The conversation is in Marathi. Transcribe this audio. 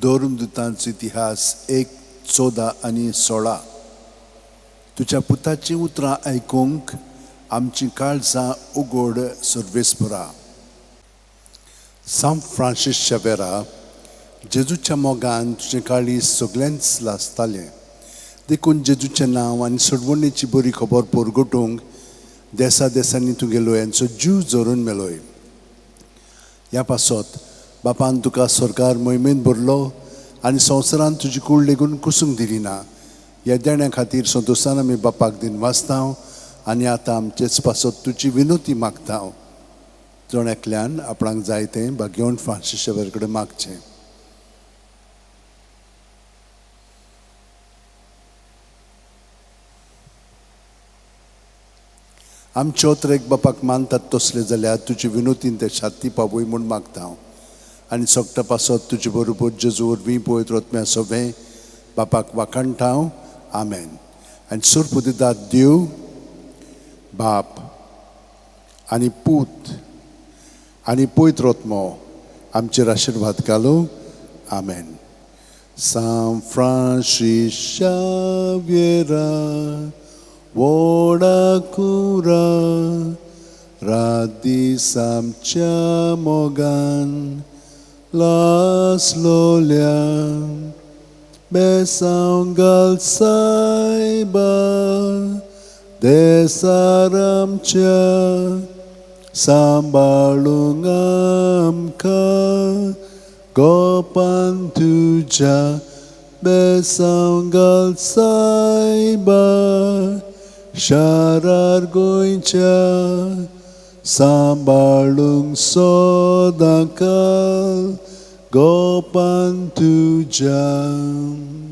धर्मदूतांचो इतिहास 1:14 आणि 16. तुझ्या पुताची उतरां आयकूंक आमची काळजां उगड सर्वेस्परा. सांत फ्रांसीस शावेरा, जेजूच्या मोगान तुझें काळीज सगळ्यांच लासतालें. देखून जेजूचें नांव आनी सोडवणेची बरी खबर परगटूंक देसा देसांनी तुगेलो यांचो जीव जोरून मेलोय. ह्या पासत बापान तुका सरकार मोहिमेंत भरलो आनी संवसारान तुजी कूड लेगून कुसूंक दिली ना. ह्या देण्या खातीर संतोशान आमी बापाक दिन वाचतांव आनी आतां आमचेच पासत तुजी विनोती मागतांव. जोण आपणाक जाय तें भाग्यवन फ्रांसीस शावेर कडेन मागचें. आमचे ओत्रेक बापाक मानतात तसले जाल्यार तुजी विनोतीन ते शांती पावय म्हूण मागतांव. आनी सोगटा पासत तुजे बरोबर जेजू वरवीं पवित्र आत्म्या सवें बापाक वाखाणटाव. आमेन. आनी सुर्प दितात देव बाप आनी पूत आनी पवित्र आत्मो आमचेर आशिर्वाद घालो. आमेन. San Francis Xaviera Woda cura radis amcia mogan las lolia Besanv saiba desaramcia sambalung amka gopan tuja Besanv saiba sharar goincha sambalung sodakal gopan tuja.